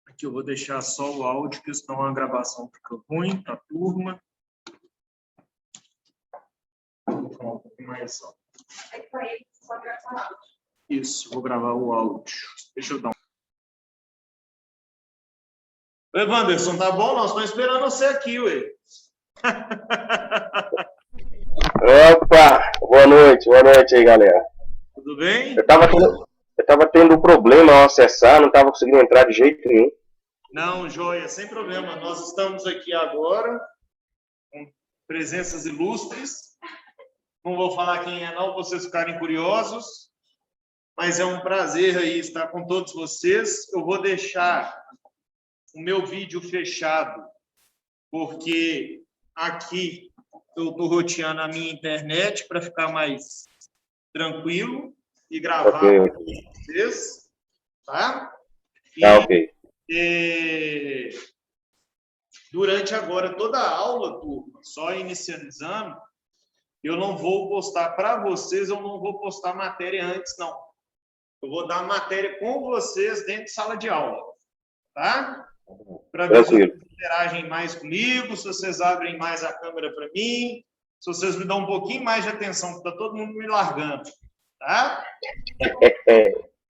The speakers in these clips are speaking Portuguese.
Aqui eu vou deixar só o áudio, porque senão a gravação fica ruim para a turma. Vou falar um pouco mais alto. Isso, vou gravar o áudio. Deixa eu dar um... Oi, Wanderson, tá bom? Nós estamos esperando você aqui, ué. Opa, boa noite aí, galera. Tudo bem? Eu tava tendo um problema ao acessar, não tava conseguindo entrar de jeito nenhum. Não, joia, sem problema. Nós estamos aqui agora com presenças ilustres. Não vou falar quem é, não, para vocês ficarem curiosos. Mas é um prazer aí estar com todos vocês. Eu vou deixar o meu vídeo fechado, porque aqui eu estou roteando a minha internet para ficar mais tranquilo e gravar Okay. com vocês, tá? Ok. Durante agora toda a aula, turma, só inicializando, eu não vou postar para vocês, eu não vou postar matéria antes, não. Eu vou dar matéria com vocês dentro de sala de aula, tá? Para ver se vocês interagem mais comigo, se vocês abrem mais a câmera para mim, se vocês me dão um pouquinho mais de atenção, porque está todo mundo me largando, tá?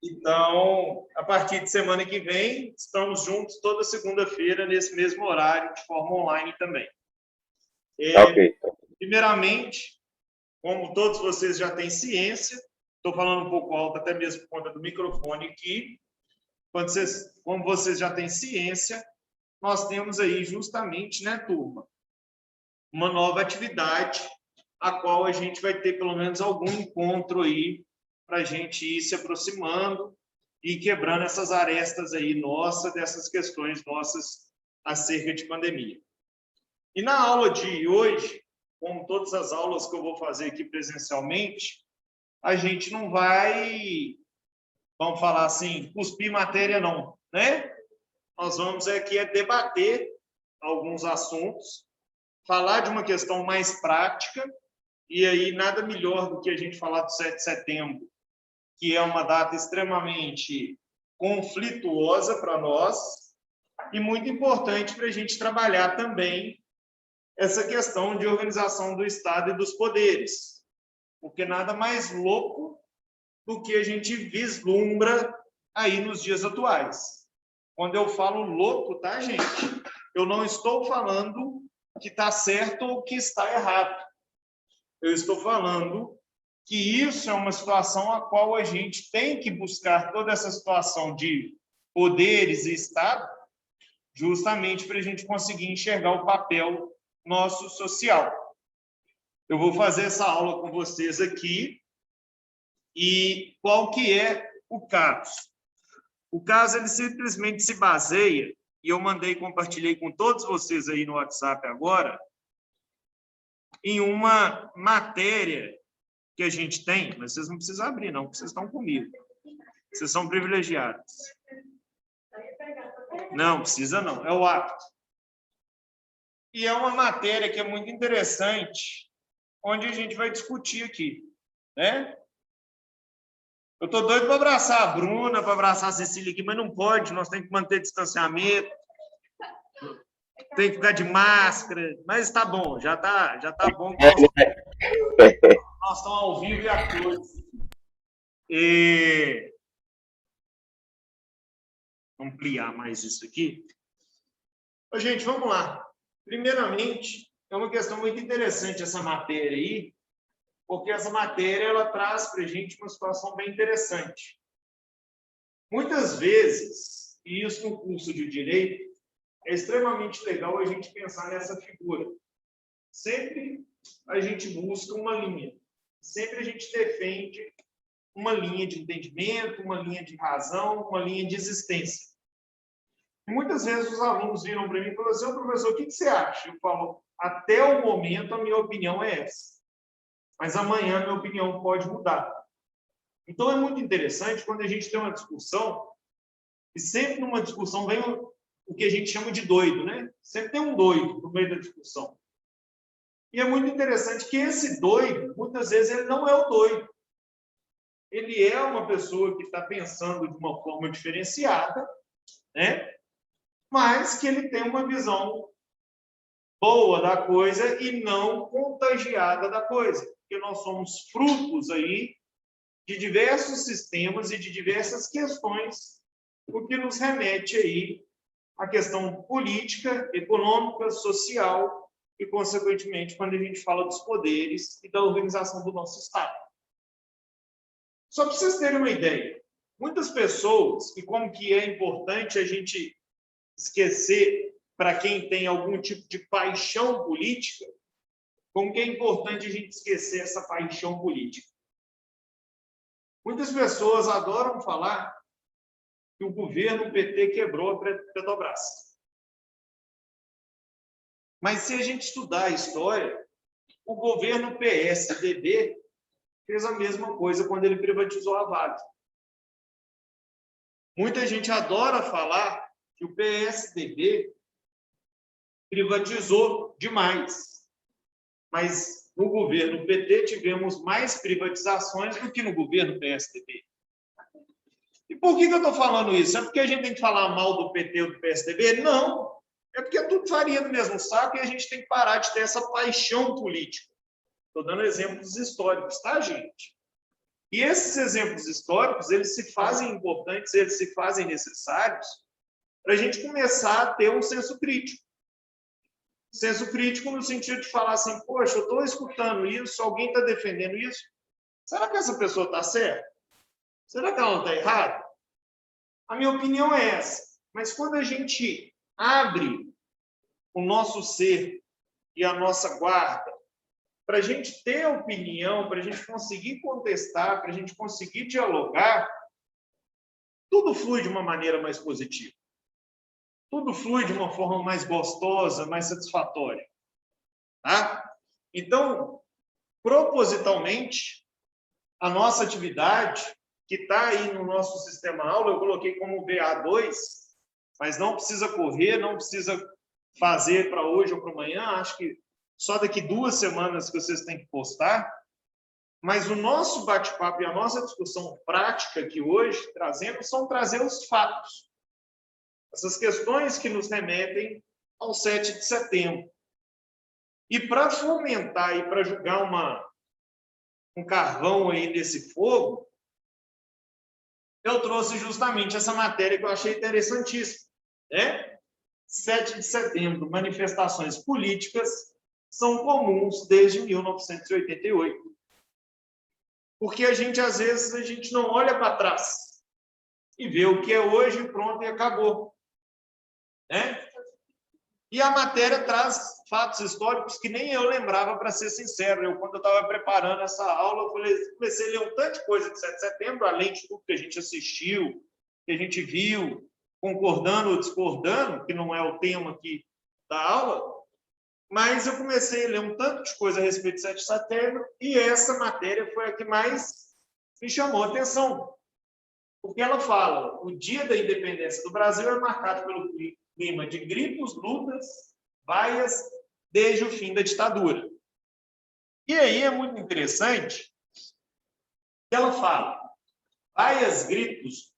Então, a partir de semana que vem, estamos juntos toda segunda-feira, nesse mesmo horário, de forma online também. Ok. Primeiramente, como todos vocês já têm ciência, estou falando um pouco alto, até mesmo por conta do microfone aqui, como vocês já têm ciência, nós temos aí justamente, né, turma, uma nova atividade, a qual a gente vai ter pelo menos algum encontro aí, para a gente ir se aproximando e quebrando essas arestas aí nossas, dessas questões nossas acerca de pandemia. E na aula de hoje, como todas as aulas que eu vou fazer aqui presencialmente, a gente não vai, vamos falar assim, cuspir matéria não, né? Nós vamos aqui debater alguns assuntos, falar de uma questão mais prática, e aí nada melhor do que a gente falar do 7 de setembro, que é uma data extremamente conflituosa para nós e muito importante para a gente trabalhar também essa questão de organização do Estado e dos poderes, porque nada mais louco do que a gente vislumbra aí nos dias atuais. Quando eu falo louco, tá, gente? Eu não estou falando que está certo ou que está errado. Eu estou falando que isso é uma situação a qual a gente tem que buscar toda essa situação de poderes e Estado, justamente para a gente conseguir enxergar o papel nosso social. Eu vou fazer essa aula com vocês aqui, e qual que é o caso? O caso, ele simplesmente se baseia, e eu compartilhei com todos vocês aí no WhatsApp agora, em uma matéria que a gente tem, mas vocês não precisam abrir, não, porque vocês estão comigo. Vocês são privilegiados. Não, precisa não, é o hábito. E é uma matéria que é muito interessante, onde a gente vai discutir aqui, né? Eu estou doido para abraçar a Bruna, para abraçar a Cecília aqui, mas não pode, nós temos que manter distanciamento, tem que ficar de máscara, mas está bom, já tá bom. Nós estamos ao vivo e a cores. Vamos ampliar mais isso aqui. Gente, vamos lá. Primeiramente, é uma questão muito interessante essa matéria aí, porque essa matéria ela traz para a gente uma situação bem interessante. Muitas vezes, e isso no curso de Direito, é extremamente legal a gente pensar nessa figura. Sempre a gente busca uma linha. Sempre a gente defende uma linha de entendimento, uma linha de razão, uma linha de existência. E muitas vezes os alunos viram para mim e falam assim, professor, o que você acha? Eu falo, até o momento a minha opinião é essa. Mas amanhã a minha opinião pode mudar. Então é muito interessante quando a gente tem uma discussão, e sempre numa discussão vem o que a gente chama de doido, né? Sempre tem um doido no meio da discussão. E é muito interessante que esse doido, muitas vezes, ele não é o doido. ele é uma pessoa que está pensando de uma forma diferenciada, né? Mas que ele tem uma visão boa da coisa e não contagiada da coisa, porque nós somos frutos aí de diversos sistemas e de diversas questões, o que nos remete aí à questão política, econômica, social e, consequentemente, quando a gente fala dos poderes e da organização do nosso Estado. Só para vocês terem uma ideia, muitas pessoas, e como que é importante a gente esquecer, para quem tem algum tipo de paixão política, como que é importante a gente esquecer essa paixão política. Muitas pessoas adoram falar que o governo PT quebrou a Petrobras. Mas se a gente estudar a história, o governo PSDB fez a mesma coisa quando ele privatizou a Vale. Muita gente adora falar que o PSDB privatizou demais. Mas no governo PT tivemos mais privatizações do que no governo PSDB. E por que eu estou falando isso? É porque a gente tem que falar mal do PT ou do PSDB? Não. É porque é tudo farinha do mesmo saco e a gente tem que parar de ter essa paixão política. Estou dando exemplos históricos, tá, gente? E esses exemplos históricos, eles se fazem importantes, eles se fazem necessários para a gente começar a ter um senso crítico. Senso crítico no sentido de falar assim, poxa, eu estou escutando isso, alguém está defendendo isso. Será que essa pessoa está certa? Será que ela não está errada? A minha opinião é essa. Mas quando a gente abre o nosso ser e a nossa guarda para a gente ter opinião, para a gente conseguir contestar, para a gente conseguir dialogar, tudo flui de uma maneira mais positiva. Tudo flui de uma forma mais gostosa, mais satisfatória. Tá? Então, propositalmente, a nossa atividade, que está aí no nosso sistema aula, eu coloquei como VA2, mas não precisa correr, não precisa fazer para hoje ou para amanhã, acho que só daqui 2 semanas que vocês têm que postar, mas o nosso bate-papo e a nossa discussão prática aqui hoje, são trazer os fatos. Essas questões que nos remetem ao 7 de setembro. E para fomentar e para jogar um carvão aí nesse fogo, eu trouxe justamente essa matéria que eu achei interessantíssima, né? 7 de setembro, manifestações políticas são comuns desde 1988. Porque às vezes, a gente não olha para trás e vê o que é hoje, pronto, e acabou. Né? E a matéria traz fatos históricos que nem eu lembrava, para ser sincero. Quando eu estava preparando essa aula, eu comecei a ler um tanto de coisa de 7 de setembro, além de tudo que a gente assistiu, que a gente viu, concordando ou discordando, que não é o tema aqui da aula, mas eu comecei a ler um tanto de coisa a respeito de 7 de setembro, e essa matéria foi a que mais me chamou a atenção. Porque ela fala, o dia da independência do Brasil é marcado pelo clima de gritos, lutas, vaias, desde o fim da ditadura. E aí é muito interessante que ela fala, vaias, gritos,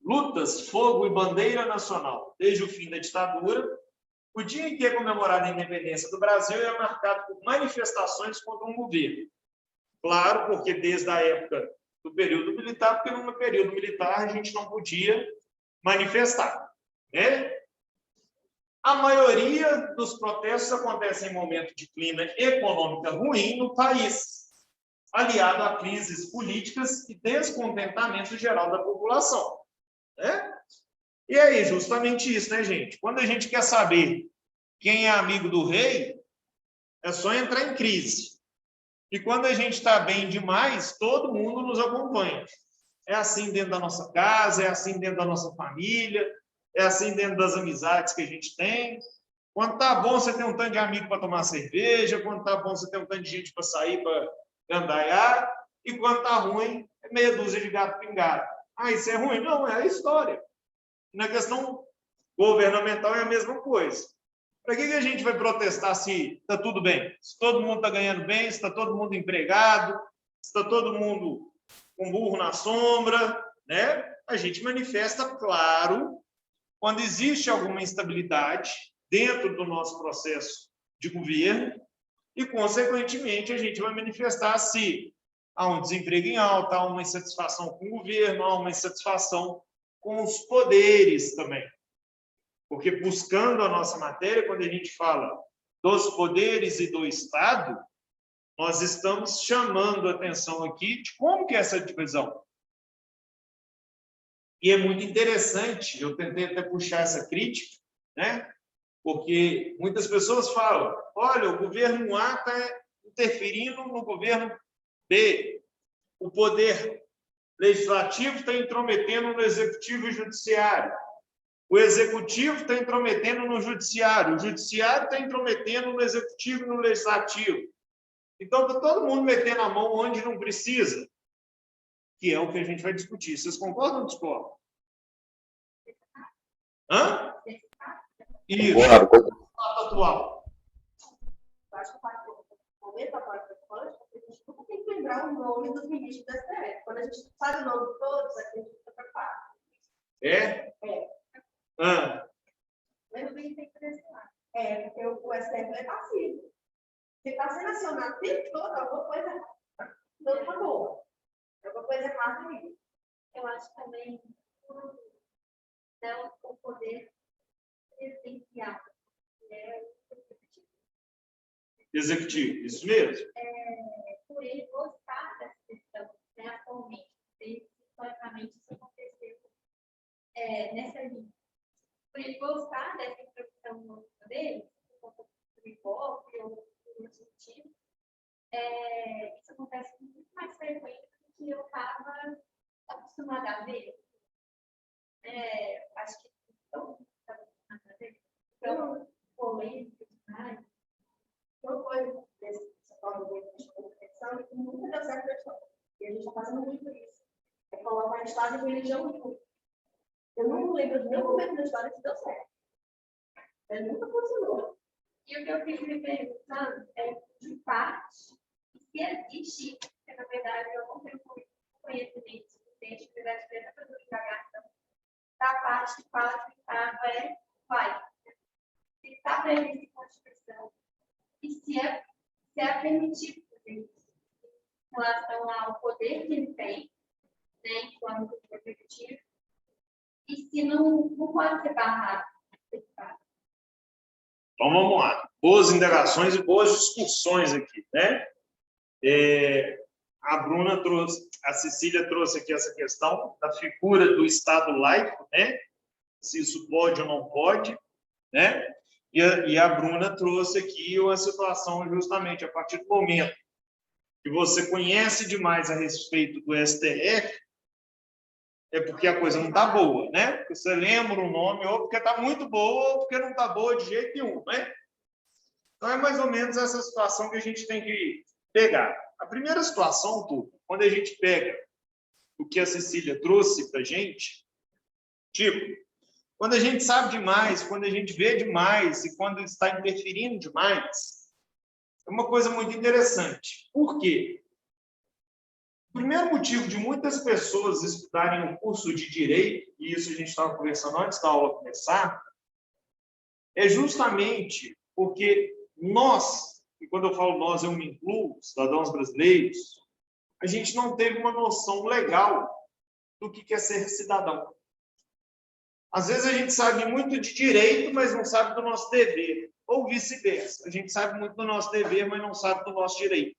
lutas, fogo e bandeira nacional, desde o fim da ditadura. O dia em que é comemorada a independência do Brasil é marcado por manifestações contra um governo. Claro, porque desde a época do período militar, porque no período militar a gente não podia manifestar. Né? A maioria dos protestos acontecem em momento de clima econômico ruim no país, aliado a crises políticas e descontentamento geral da população. Né? E aí, justamente isso, né, gente? Quando a gente quer saber quem é amigo do rei, é só entrar em crise. E quando a gente está bem demais, todo mundo nos acompanha. É assim dentro da nossa casa, é assim dentro da nossa família, é assim dentro das amizades que a gente tem. Quando tá bom, você tem um tanto de amigo para tomar cerveja, quando tá bom, você tem um tanto de gente para sair, para gandaiar, e quando tá ruim, é meia dúzia de gato pingado. Ah, isso é ruim? Não, é a história. Na questão governamental é a mesma coisa. Para que a gente vai protestar se está tudo bem? Se todo mundo está ganhando bem, se está todo mundo empregado, se está todo mundo com burro na sombra, né? A gente manifesta, claro, quando existe alguma instabilidade dentro do nosso processo de governo e, consequentemente, a gente vai manifestar se há um desemprego em alta, há uma insatisfação com o governo, há uma insatisfação com os poderes também. Porque buscando a nossa matéria, quando a gente fala dos poderes e do Estado, nós estamos chamando a atenção aqui de como que é essa divisão. E é muito interessante, eu tentei até puxar essa crítica, né? Porque muitas pessoas falam, olha, o governo A está interferindo no governo B, o poder legislativo está intrometendo no executivo e judiciário, o executivo está intrometendo no judiciário, o judiciário está intrometendo no executivo e no legislativo. Então, está todo mundo metendo a mão onde não precisa, que é o que a gente vai discutir. Vocês concordam ou discordam? Hã? Isso. Atual. Eu acho que o momento agora a gente nunca tem que lembrar o nome dos ministros da STF. Quando a gente sabe o nome de todos, a gente fica preocupado. É? É. Mas bem tem que pressionar. É, porque o STF é passivo. Se está sendo acionado o tempo todo, alguma coisa não está boa. Alguma coisa errada aí. Eu acho também dá o poder presidencial, né? Executivo, isso mesmo. Por ele gostar dessa questão, né, atualmente, historicamente, isso aconteceu nessa linha. Por ele gostar dessa introdução no dele, por conta do Ibope ou do Executivo, isso acontece com muito mais frequência do que eu estava acostumada a ver. Acho que estão acostumada a ver. Então, polêmica demais. Uma coisa desse fórum de competição que nunca deu certo na história. E a gente está fazendo muito isso. É colocar Estado e religião junto. Eu não lembro de nenhum momento da história que deu certo. Mas nunca funcionou. E o que eu fico me perguntando é, de parte, se existe, porque na verdade eu não tenho conhecimento suficiente, apesar de ter essa indagação, da parte que fala que o Estado vai. Se está previsto em Constituição, e se é permitido fazer isso, em relação ao poder que ele tem, né, enquanto executivo, e se não pode ser barrado. Então, vamos lá. Boas indagações e boas discussões aqui, né? A Bruna trouxe, a Cecília trouxe aqui essa questão da figura do Estado laico, né? Se isso pode ou não pode, né? E a Bruna trouxe aqui uma situação justamente a partir do momento que você conhece demais a respeito do STF, é porque a coisa não está boa, né? Porque você lembra o nome, ou porque está muito boa, ou porque não está boa de jeito nenhum, né? Então, é mais ou menos essa situação que a gente tem que pegar. A primeira situação, Tudo, quando a gente pega o que a Cecília trouxe para a gente, tipo, quando a gente sabe demais, quando a gente vê demais e quando está interferindo demais, é uma coisa muito interessante. Por quê? O primeiro motivo de muitas pessoas estudarem um curso de Direito, e isso a gente estava conversando antes da aula começar, é justamente porque nós, e quando eu falo nós, eu me incluo, cidadãos brasileiros, a gente não teve uma noção legal do que é ser cidadão. Às vezes a gente sabe muito de direito, mas não sabe do nosso dever, ou vice-versa. A gente sabe muito do nosso dever, mas não sabe do nosso direito.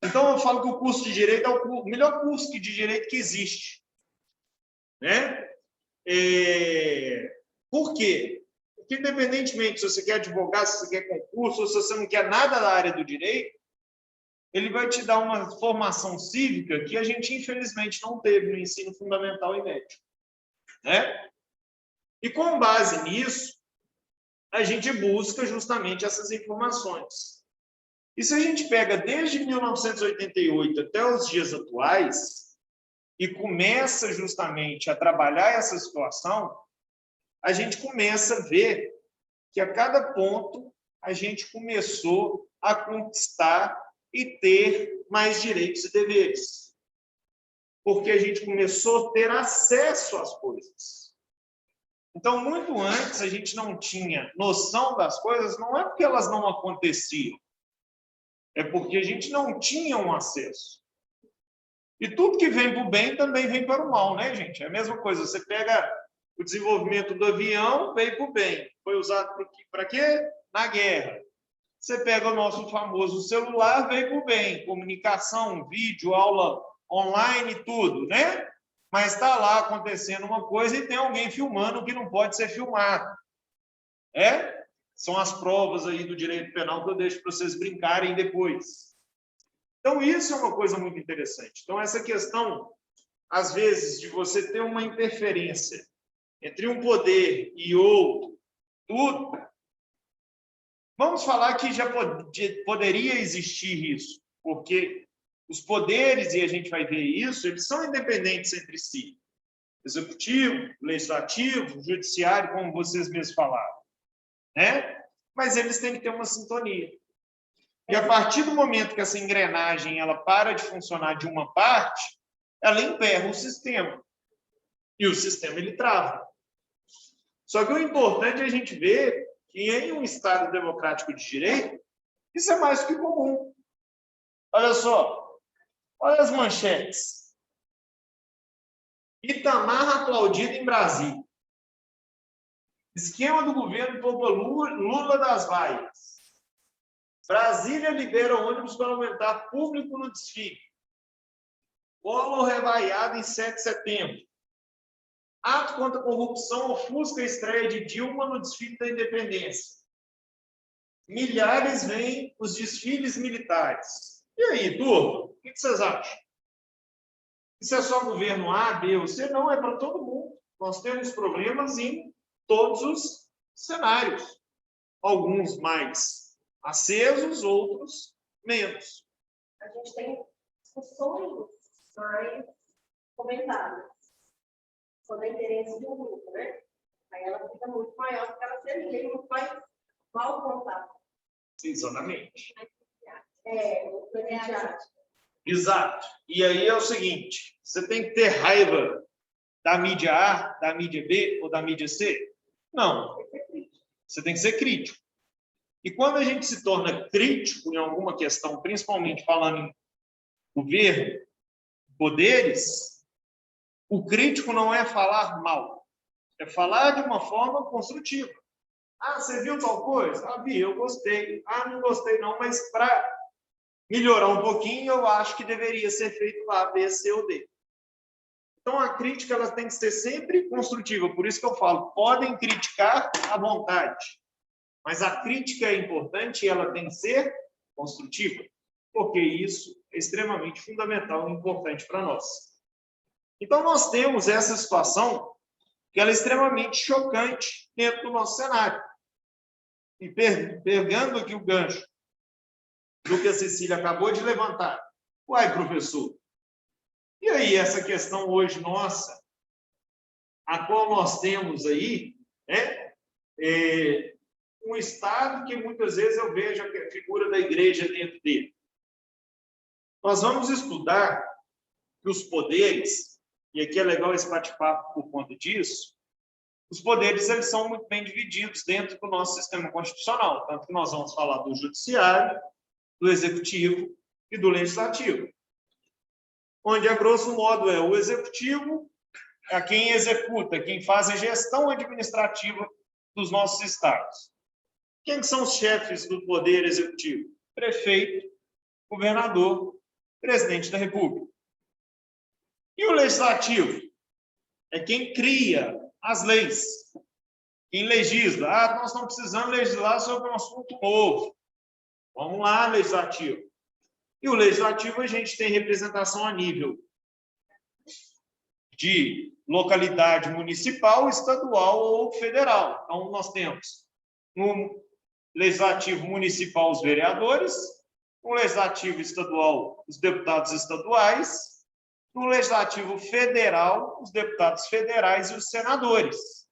Então, eu falo que o curso de Direito é o melhor curso de Direito que existe. Né? Por quê? Porque, independentemente se você quer advogar, se você quer concurso, ou se você não quer nada da área do direito, ele vai te dar uma formação cívica que a gente, infelizmente, não teve no ensino fundamental e médio. Né? E, com base nisso, a gente busca justamente essas informações. E se a gente pega desde 1988 até os dias atuais e começa justamente a trabalhar essa situação, a gente começa a ver que a cada ponto a gente começou a conquistar e ter mais direitos e deveres. porque a gente começou a ter acesso às coisas. Então, muito antes, a gente não tinha noção das coisas, não é porque elas não aconteciam, é porque a gente não tinha um acesso. E tudo que vem para o bem também vem para o mal, né, gente? É a mesma coisa. Você pega o desenvolvimento do avião, veio para o bem. Foi usado para quê? Na guerra. Você pega o nosso famoso celular, veio para o bem. Comunicação, vídeo, aula online, tudo, né? Mas está lá acontecendo uma coisa e tem alguém filmando que não pode ser filmado. São as provas aí do direito penal que eu deixo para vocês brincarem depois. Então, isso é uma coisa muito interessante. Então, essa questão, às vezes, de você ter uma interferência entre um poder e outro, tudo, vamos falar que já poderia existir isso, porque os poderes, e a gente vai ver isso, eles são independentes entre si. Executivo, legislativo, judiciário, como vocês mesmos falaram, né? Mas eles têm que ter uma sintonia. E a partir do momento que essa engrenagem ela para de funcionar de uma parte, ela emperra o sistema. E o sistema ele trava. Só que o importante é a gente ver que em um Estado democrático de direito, isso é mais do que comum. Olha só, olha as manchetes. Itamar aplaudido em Brasília. Esquema do governo poupa Lula das vaias. Brasília libera ônibus para aumentar público no desfile. Collor revaiado em 7 de setembro. Ato contra a corrupção ofusca a estreia de Dilma no desfile da independência. Milhares veem os desfiles militares. E aí, turma? O que vocês acham? Isso é só governo A, B ou C? Não, é para todo mundo. Nós temos problemas em todos os cenários. Alguns mais acesos, outros menos. A gente tem discussões mais comentadas. Quando é interesse de um grupo, né? Aí ela fica muito maior, porque ela sempre tem muito mais mal contato. Exatamente. O imediato. Exato. E aí é o seguinte, você tem que ter raiva da mídia A, da mídia B ou da mídia C? Não. Você tem que ser crítico. E quando a gente se torna crítico em alguma questão, principalmente falando em governo, poderes, o crítico não é falar mal, é falar de uma forma construtiva. Ah, você viu tal coisa? Ah, vi, eu gostei. Ah, não gostei não, mas para melhorar um pouquinho, eu acho que deveria ser feito A, B, C ou D. Então, a crítica ela tem que ser sempre construtiva. Por isso que eu falo, podem criticar à vontade. Mas a crítica é importante e ela tem que ser construtiva, porque isso é extremamente fundamental e importante para nós. Então, nós temos essa situação que ela é extremamente chocante dentro do nosso cenário. E pegando aqui o gancho do que a Cecília acabou de levantar. Uai, professor, e aí essa questão hoje nossa, a qual nós temos aí, né? Um Estado que muitas vezes eu vejo a figura da igreja dentro dele. Nós vamos estudar que os poderes, e aqui é legal esse bate-papo por conta disso, os poderes eles são muito bem divididos dentro do nosso sistema constitucional, tanto que nós vamos falar do judiciário, do executivo e do legislativo. Onde, a grosso modo, é o executivo, é quem executa, quem faz a gestão administrativa dos nossos estados. Quem são os chefes do poder executivo? Prefeito, governador, presidente da República. E o legislativo? É quem cria as leis, quem legisla. Ah, nós não precisamos legislar sobre um assunto novo. Vamos lá, legislativo. E o legislativo a gente tem representação a nível de localidade municipal, estadual ou federal. Então, nós temos no legislativo municipal os vereadores, no legislativo estadual os deputados estaduais, no legislativo federal os deputados federais e os senadores,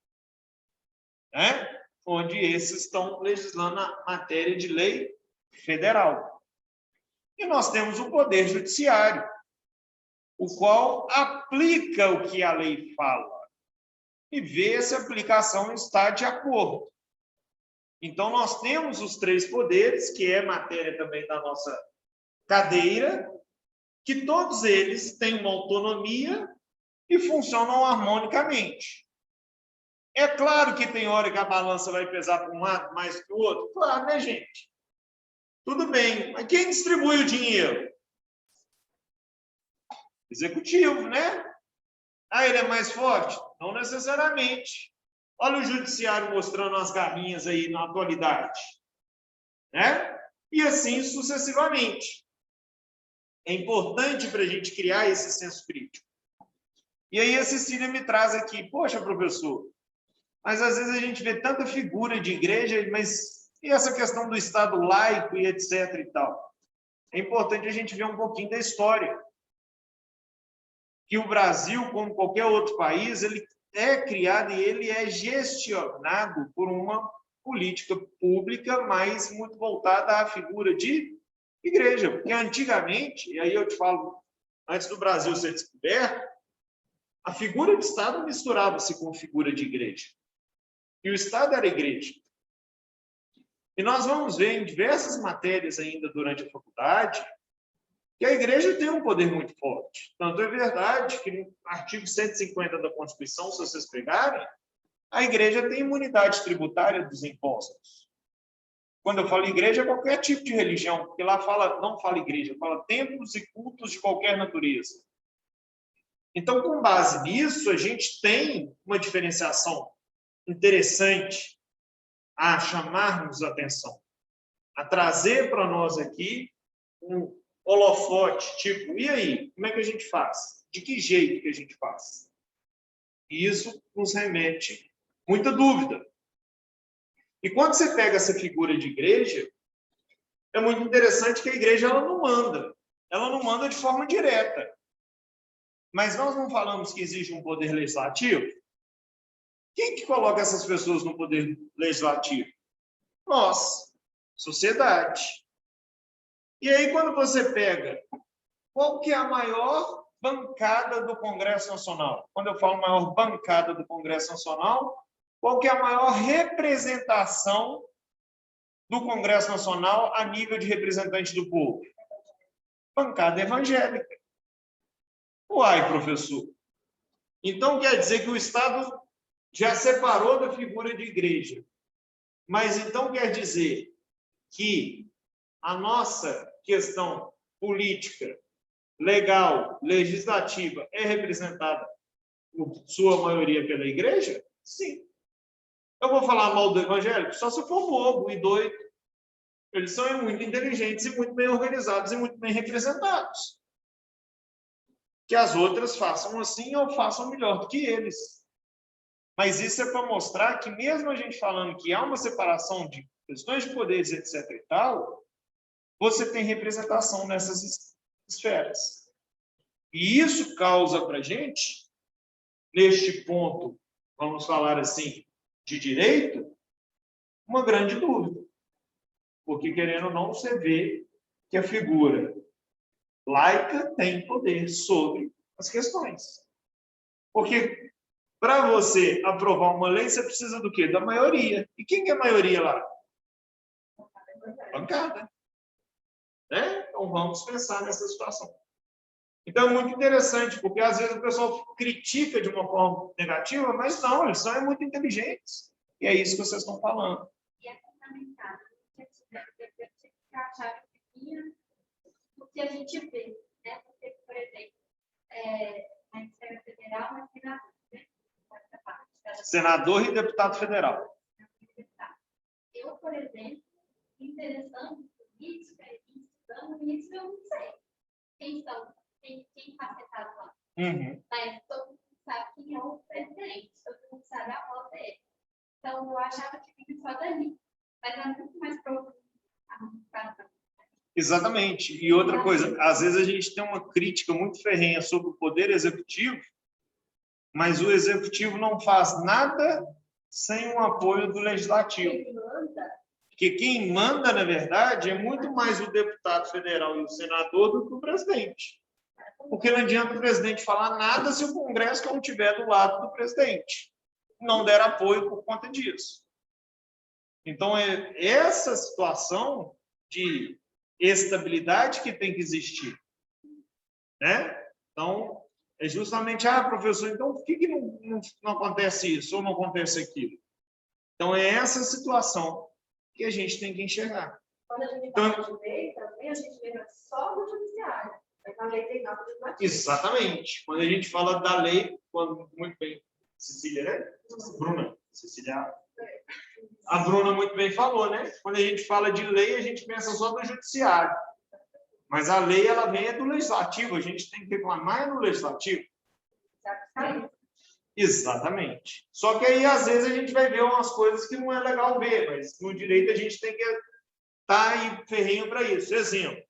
né? Onde esses estão legislando a matéria de lei federal. E nós temos o poder judiciário, o qual aplica o que a lei fala e vê se a aplicação está de acordo. Então, nós temos os 3 poderes, que é matéria também da nossa cadeira, que todos eles têm uma autonomia e funcionam harmonicamente. É claro que tem hora que a balança vai pesar para um lado mais que o outro. Claro, né, gente? Tudo bem. Mas quem distribui o dinheiro? Executivo, né? Ah, ele é mais forte? Não necessariamente. Olha o judiciário mostrando as garrinhas aí na atualidade. Né? E assim sucessivamente. É importante para a gente criar esse senso crítico. E aí a Cecília me traz aqui, poxa, professor, mas às vezes a gente vê tanta figura de igreja, mas e essa questão do Estado laico e etc e tal? É importante a gente ver um pouquinho da história. Que o Brasil, como qualquer outro país, ele é criado e ele é gestionado por uma política pública, mas muito voltada à figura de igreja. Porque antigamente, e aí eu te falo, antes do Brasil ser descoberto, a figura de Estado misturava-se com a figura de igreja. E o Estado era a igreja. E nós vamos ver em diversas matérias ainda durante a faculdade que a igreja tem um poder muito forte. Tanto é verdade que no artigo 150 da Constituição, se vocês pegarem, a igreja tem imunidade tributária dos impostos. Quando eu falo igreja, é qualquer tipo de religião, porque lá fala, não fala igreja, fala templos e cultos de qualquer natureza. Então, com base nisso, a gente tem uma diferenciação interessante a chamarmos a atenção, a trazer para nós aqui um holofote, tipo, e aí, como é que a gente faz? De que jeito que a gente faz? E isso nos remete muita dúvida. E quando você pega essa figura de igreja, é muito interessante que a igreja ela não manda de forma direta. Mas nós não falamos que existe um poder legislativo? Quem que coloca essas pessoas no poder legislativo? Nós, sociedade. E aí, quando você pega, qual que é a maior bancada do Congresso Nacional? Quando eu falo maior bancada do Congresso Nacional, qual que é a maior representação do Congresso Nacional a nível de representante do povo? Bancada evangélica. Uai, professor. Então, quer dizer que o Estado já separou da figura de igreja. Mas, então, quer dizer que a nossa questão política, legal, legislativa, é representada, por sua maioria, pela igreja? Sim. Eu vou falar mal do evangélico? Só se for bobo e doido. Eles são muito inteligentes e muito bem organizados e muito bem representados. Que as outras façam assim ou façam melhor do que eles. Mas isso é para mostrar que mesmo a gente falando que há uma separação de questões de poderes, etc. e tal, você tem representação nessas esferas. E isso causa para a gente, neste ponto, vamos falar assim, de direito, uma grande dúvida. Porque, querendo ou não, você vê que a figura laica tem poder sobre as questões. Porque para você aprovar uma lei, você precisa do quê? Da maioria. E quem que é a maioria lá? Bancada. Né? Então, vamos pensar nessa situação. Então, é muito interessante, porque às vezes o pessoal critica de uma forma negativa, mas não, eles são muito inteligentes. E é isso que vocês estão falando. E é fundamental. A chave do que a gente vê, né? Porque, por exemplo, na esfera federal, mas senador, né? Senador e deputado federal. Eu, por exemplo, interessando política e estudando isso, eu não sei. Quem está sentado lá? Mas todo mundo sabe quem é o presidente, todo mundo sabe a voz dele. Então, eu achava que vinha só dali. Mas é muito mais profundo. Exatamente. E outra coisa, às vezes a gente tem uma crítica muito ferrenha sobre o poder executivo, mas o executivo não faz nada sem o apoio do legislativo. Porque quem manda, na verdade, é muito mais o deputado federal e o senador do que o presidente. Porque não adianta o presidente falar nada se o Congresso não estiver do lado do presidente. Não der apoio por conta disso. Então, é essa situação de estabilidade que tem que existir. Né? Então, é justamente, professor, então por que não acontece isso ou não acontece aquilo? Então, é essa situação que a gente tem que enxergar. Quando a gente fala de lei, também a gente lembra só do judiciário. Mas a lei tem nada de Exatamente. Quando a gente fala da lei, quando muito bem, Cecília, né? Bruna, Cecília. A Bruna muito bem falou, né? Quando a gente fala de lei, a gente pensa só do judiciário. Mas a lei, ela vem do legislativo, a gente tem que reclamar no legislativo. Exatamente. Só que aí, às vezes, a gente vai ver umas coisas que não é legal ver, mas no direito a gente tem que estar aí ferrenho para isso. Exemplo,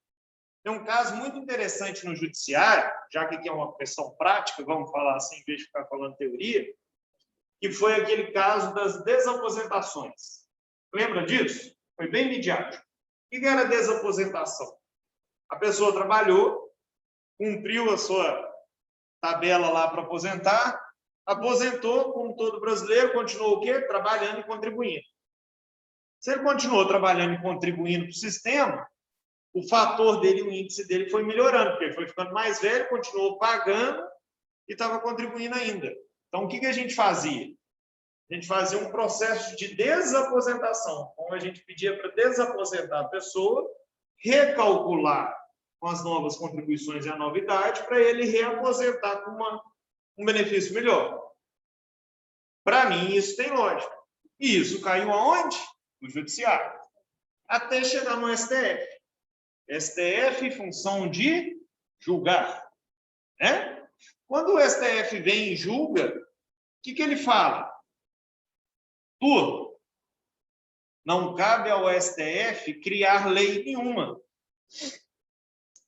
tem um caso muito interessante no judiciário, já que aqui é uma questão prática, vamos falar assim, em vez de ficar falando teoria, que foi aquele caso das desaposentações. Lembra disso? Foi bem midiático. O que era desaposentação? A pessoa trabalhou, cumpriu a sua tabela lá para aposentar, aposentou, como todo brasileiro, continuou o quê? Trabalhando e contribuindo. Se ele continuou trabalhando e contribuindo para o sistema, o fator dele, o índice dele foi melhorando, porque ele foi ficando mais velho, continuou pagando e estava contribuindo ainda. Então, o que a gente fazia? A gente fazia um processo de desaposentação, onde a gente pedia para desaposentar a pessoa, recalcular com as novas contribuições e a nova idade, para ele reaposentar com um benefício melhor. Para mim, isso tem lógica. E isso caiu aonde? No judiciário. Até chegar no STF. STF em função de julgar. Né? Quando o STF vem e julga, o que ele fala? Turma, não cabe ao STF criar lei nenhuma.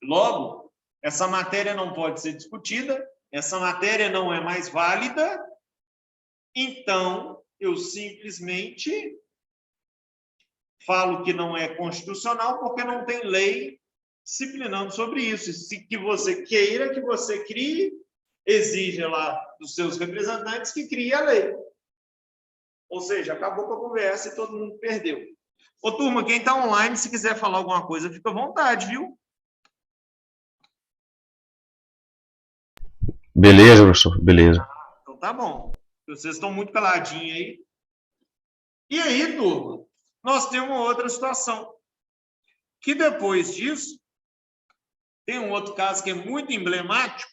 Logo, essa matéria não pode ser discutida, essa matéria não é mais válida, então eu simplesmente falo que não é constitucional porque não tem lei disciplinando sobre isso. Se que você queira que você crie, exige lá dos seus representantes que crie a lei. Ou seja, acabou com a conversa e todo mundo perdeu. Ô, turma, quem está online, se quiser falar alguma coisa, fica à vontade, viu? Beleza, professor, beleza. Então tá bom. Vocês estão muito caladinhos aí. E aí, turma, nós temos uma outra situação. Que depois disso, tem um outro caso que é muito emblemático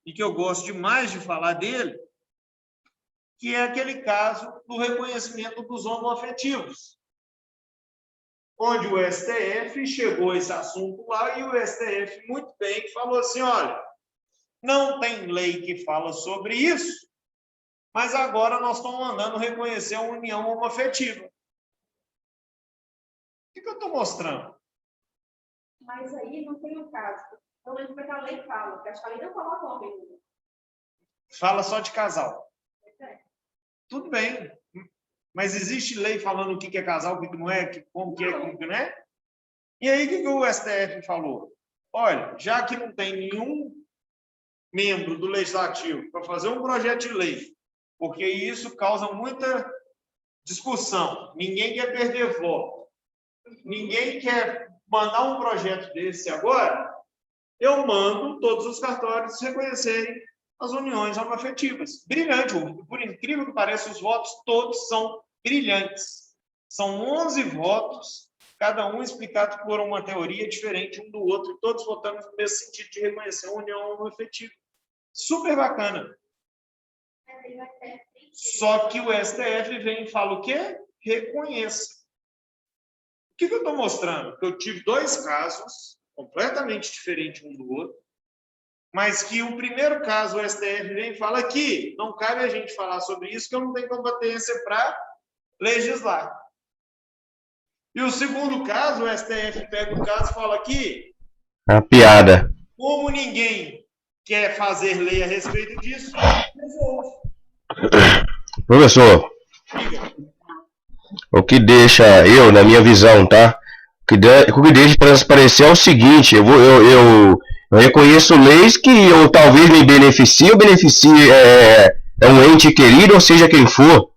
e que eu gosto demais de falar dele, que é aquele caso do reconhecimento dos homoafetivos, onde o STF chegou a esse assunto lá e o STF muito bem falou assim, olha, não tem lei que fala sobre isso, mas agora nós estamos mandando reconhecer a união homoafetiva. O que eu estou mostrando? Mas aí não tem um caso. Não lembro como é que a lei fala, porque acho que a lei não fala homem. Fala só de casal. Tudo bem. Mas existe lei falando o que é casal, o que não é, como que é, como que não é? E aí, o que o STF falou? Olha, já que não tem nenhum membro do Legislativo para fazer um projeto de lei, porque isso causa muita discussão, ninguém quer perder voto, ninguém quer mandar um projeto desse agora, eu mando todos os cartórios reconhecerem as uniões homoafetivas. Brilhante, por incrível que pareça, os votos todos são brilhantes. São 11 votos, cada um explicado por uma teoria diferente um do outro, e todos votando no mesmo sentido de reconhecer a união homoafetiva. Super bacana. Só que o STF vem e fala o quê? Reconheça. O que eu estou mostrando? Que eu tive dois casos completamente diferentes um do outro, mas que o primeiro caso o STF vem e fala que não cabe a gente falar sobre isso, que eu não tenho competência para legislar. E o segundo caso, o STF pega o caso e fala que A piada. como ninguém quer fazer lei a respeito disso, resolve. Professor, o que deixa eu, na minha visão, tá? O que deixa transparecer é o seguinte, Eu reconheço leis que eu talvez me beneficie, ou beneficie um ente querido, ou seja quem for.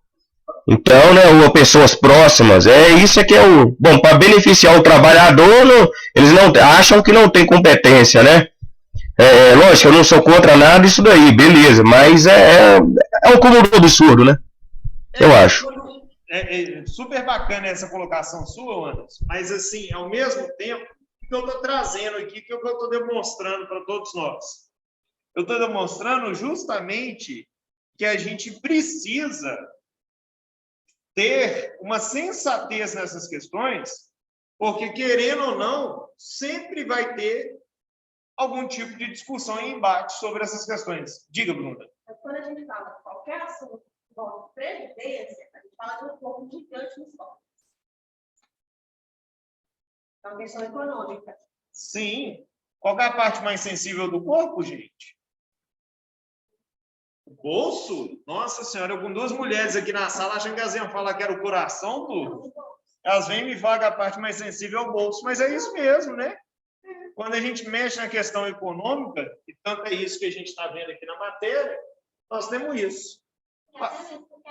Então, né, ou pessoas próximas, isso é que é o... Bom, para beneficiar o trabalhador, eles não acham que não tem competência, né? Lógico, eu não sou contra nada disso daí, beleza, mas é um cúmulo absurdo, né? Eu acho. É super bacana essa colocação sua, Anderson, mas assim, ao mesmo tempo, o que eu estou trazendo aqui, que é o que eu estou demonstrando para todos nós. Eu estou demonstrando justamente que a gente precisa ter uma sensatez nessas questões, porque, querendo ou não, sempre vai ter algum tipo de discussão e embate sobre essas questões. Diga, Bruna. Mas quando a gente fala de qualquer assunto que envolve previdência, a gente fala de um corpo gigante nos cofres. É uma questão econômica. Sim. Qual é a parte mais sensível do corpo, gente? O bolso? Nossa Senhora, eu com duas mulheres aqui na sala, achando que elas iam falar que era o coração, tudo. Elas vêm e me falam que a parte mais sensível é o bolso, mas é isso mesmo, né? Quando a gente mexe na questão econômica, e tanto é isso que a gente está vendo aqui na matéria, nós temos isso. E até mesmo porque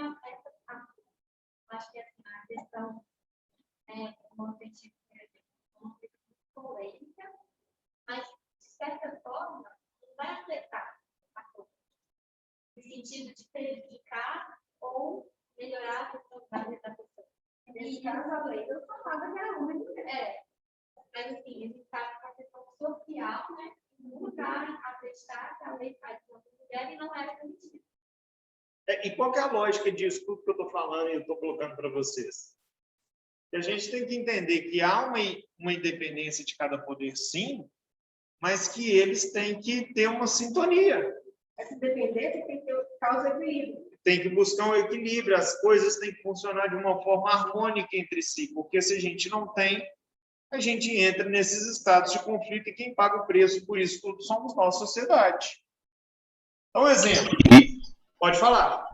acho que assim, a questão no sentido polêmica, mas, de certa forma, não vai afetar a coisa, no sentido de prejudicar ou melhorar a questão da vida da pessoa. Nesse caso, a lei não falava que era uma mulher. Mas, assim, ele está com a questão social, né? Mudar, acreditar que a lei faz com a mulher e não era permitido. E qual que é a lógica disso, tudo que eu estou falando e eu estou colocando para vocês? A gente tem que entender que há uma independência de cada poder, sim, mas que eles têm que ter uma sintonia. Essa independência tem que ter causa equilíbrio. Tem que buscar um equilíbrio, as coisas têm que funcionar de uma forma harmônica entre si, porque se a gente não tem, a gente entra nesses estados de conflito e quem paga o preço por isso tudo somos nós, sociedade. Então, exemplo. Pode falar.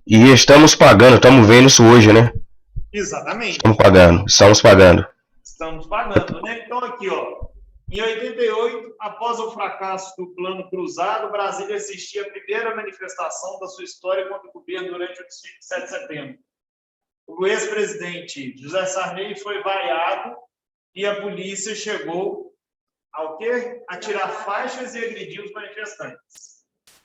E estamos vendo isso hoje, né? Exatamente. Estamos pagando. Estamos pagando, né? Então, aqui, ó. Em 88, após o fracasso do Plano Cruzado, Brasília assistia à primeira manifestação da sua história contra o governo durante o desfile de 7 de setembro. O ex-presidente José Sarney foi vaiado e a polícia chegou ao quê? A tirar faixas e agredir os manifestantes.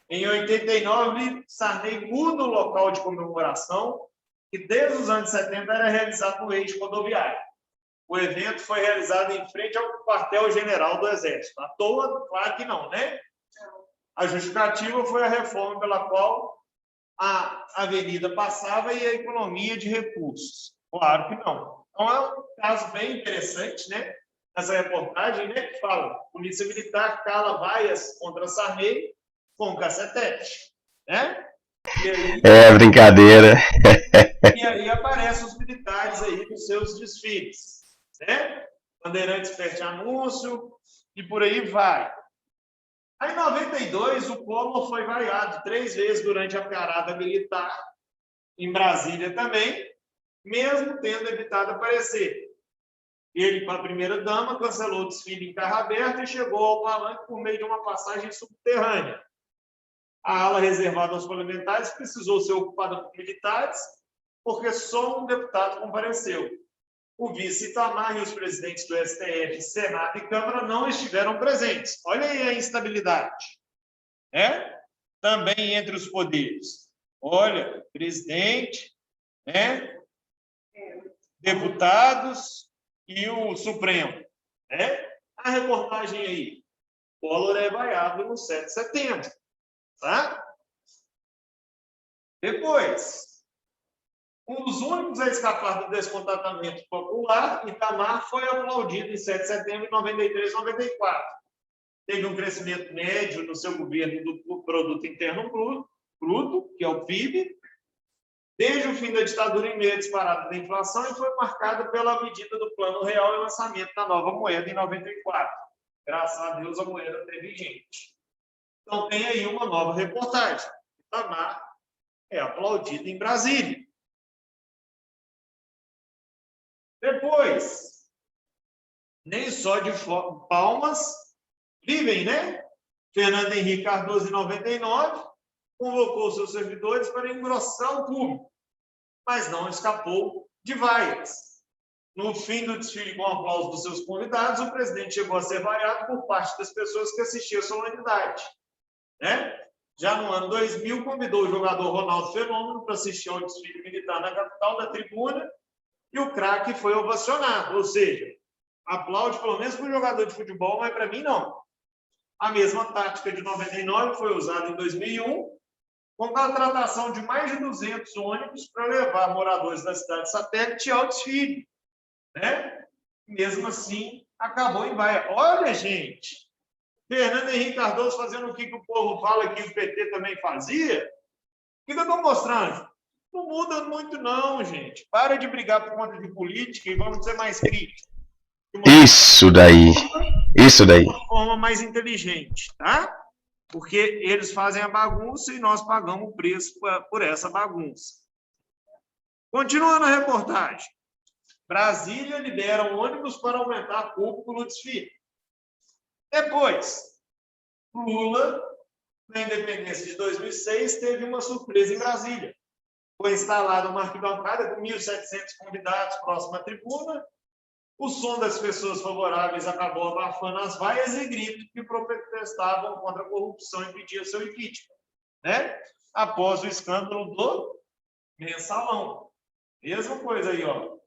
Em 89, Sarney muda o local de comemoração, que desde os anos 70 era realizado no eixo rodoviário. O evento foi realizado em frente ao quartel-general do Exército. À toa, claro que não, né? A justificativa foi a reforma pela qual a avenida passava e a economia de recursos. Claro que não. Então, é um caso bem interessante, né? Essa reportagem, né? Que fala, Polícia Militar cala vaias contra Sarney com cacetete, né? E aí, brincadeira. E aí aparecem os militares aí nos seus desfiles, né? Bandeirantes perde anúncio e por aí vai. Aí, em 92, o Collor foi vaiado 3 vezes durante a parada militar em Brasília também, mesmo tendo evitado aparecer. Ele, com a primeira-dama, cancelou o desfile em carro aberto e chegou ao palanque por meio de uma passagem subterrânea. A ala reservada aos parlamentares precisou ser ocupada por militares, porque só um deputado compareceu. O vice Itamar e os presidentes do STF, Senado e Câmara não estiveram presentes. Olha aí a instabilidade. Também entre os poderes. Olha, presidente, deputados e o Supremo. A reportagem aí. Collor é vaiado no 7 de setembro. Tá? Depois, um dos únicos a escapar do descontentamento popular, Itamar foi aplaudido em 7 de setembro de 93 e 94. Teve um crescimento médio no seu governo do Produto Interno Bruto, que é o PIB, desde o fim da ditadura em meio à disparada da inflação e foi marcado pela medida do Plano Real e lançamento da nova moeda em 94. Graças a Deus, a moeda teve vigente. Então, tem aí uma nova reportagem. Itamar é aplaudido em Brasília. Depois, nem só de palmas Vivem, né? Fernando Henrique Cardoso, em 99, convocou seus servidores para engrossar o público, mas não escapou de vaias. No fim do desfile, com o aplauso dos seus convidados, o presidente chegou a ser vaiado por parte das pessoas que assistiam a solenidade, né? Já no ano 2000, convidou o jogador Ronaldo Fenômeno para assistir ao desfile militar na capital, da tribuna, e o craque foi ovacionado, ou seja, aplaude pelo menos para o jogador de futebol, mas para mim não. A mesma tática de 99 foi usada em 2001, com a contratação de mais de 200 ônibus para levar moradores da cidade satélite ao desfile, né? Mesmo assim, acabou em vaia. Olha, gente, Fernando Henrique Cardoso fazendo o que o povo fala que o PT também fazia. O que eu estou mostrando? Não muda muito, não, gente. Para de brigar por conta de política e vamos ser mais críticos. Isso daí. Isso daí. De uma forma mais inteligente, tá? Porque eles fazem a bagunça e nós pagamos o preço por essa bagunça. Continuando a reportagem. Brasília libera ônibus para aumentar público no desfile. Depois, Lula, na independência de 2006, teve uma surpresa em Brasília. Foi instalada uma arquibancada com 1.700 convidados próximo à tribuna. O som das pessoas favoráveis acabou abafando as vaias e gritos que protestavam contra a corrupção e pediam seu impeachment, né? Após o escândalo do mensalão. Mesma coisa aí, ó.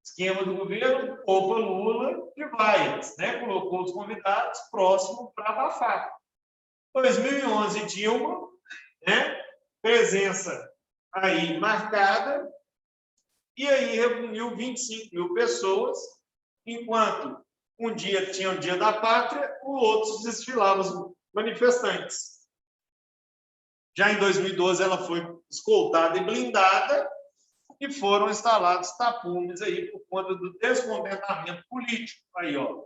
Esquema do governo, poupa Lula de vaias, né? Colocou os convidados próximos para abafar. 2011, Dilma, né? Presença aí marcada, e aí reuniu 25.000 pessoas, enquanto um dia tinha o Dia da Pátria, o outro desfilava os manifestantes. Já em 2012, ela foi escoltada e blindada, e foram instalados tapumes aí por conta do descontentamento político. Aí, ó,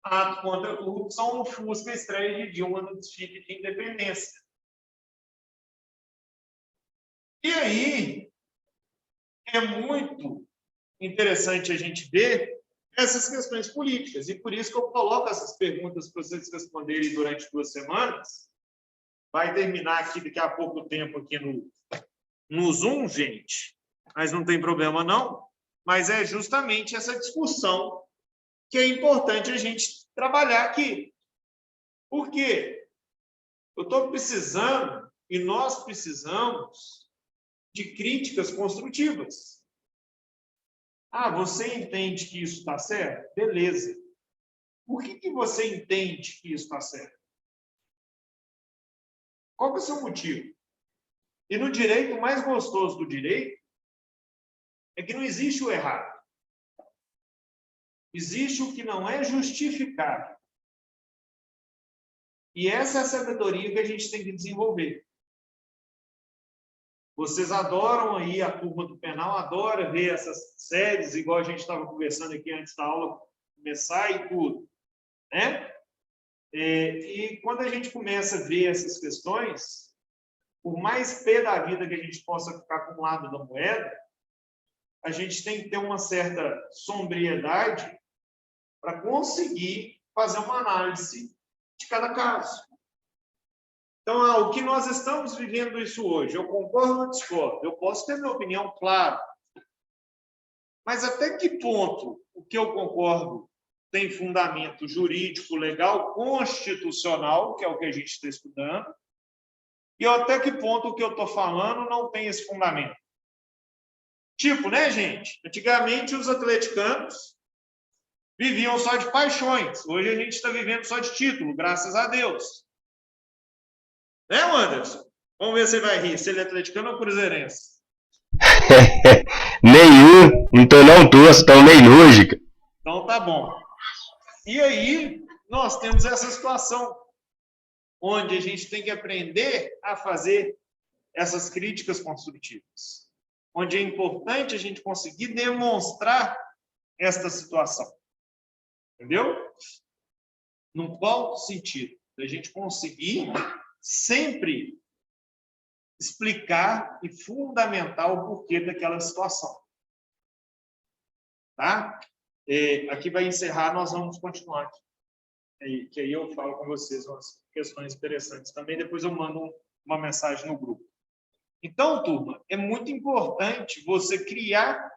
ato contra a corrupção no Fusca, estreia de Dilma no desfile de independência. E aí, é muito interessante a gente ver essas questões políticas, e por isso que eu coloco essas perguntas para vocês responderem durante 2 semanas. Vai terminar aqui daqui a pouco tempo aqui no Zoom, gente, mas não tem problema não, mas é justamente essa discussão que é importante a gente trabalhar aqui. Por quê? Eu estou precisando, e nós precisamos, de críticas construtivas. Ah, você entende que isso está certo? Beleza. Por que você entende que isso está certo? Qual que é o seu motivo? E no direito, o mais gostoso do direito é que não existe o errado. Existe o que não é justificável. E essa é a sabedoria que a gente tem que desenvolver. Vocês adoram aí, a turma do penal adora ver essas séries, igual a gente estava conversando aqui antes da aula começar e tudo, né? E quando a gente começa a ver essas questões, por mais pé da vida que a gente possa ficar com um lado da moeda, a gente tem que ter uma certa sobriedade para conseguir fazer uma análise de cada caso. Então, o que nós estamos vivendo isso hoje, eu concordo ou discordo? Eu posso ter minha opinião, claro. Mas até que ponto o que eu concordo tem fundamento jurídico, legal, constitucional, que é o que a gente está estudando, e até que ponto o que eu estou falando não tem esse fundamento. Tipo, né, gente? Antigamente, os atleticanos viviam só de paixões. Hoje a gente está vivendo só de título, graças a Deus. Né, Anderson? Vamos ver se ele vai rir. Se ele é atleticano ou cruzeirense? Nenhum. Então não torço, então nem lógica. Então tá bom. E aí, nós temos essa situação onde a gente tem que aprender a fazer essas críticas construtivas. Onde é importante a gente conseguir demonstrar esta situação. Entendeu? Num qual sentido? A gente conseguir sempre explicar e fundamentar o porquê daquela situação. Tá? Aqui vai encerrar, nós vamos continuar aqui. que aí eu falo com vocês umas questões interessantes também, depois eu mando uma mensagem no grupo. Então, turma, é muito importante você criar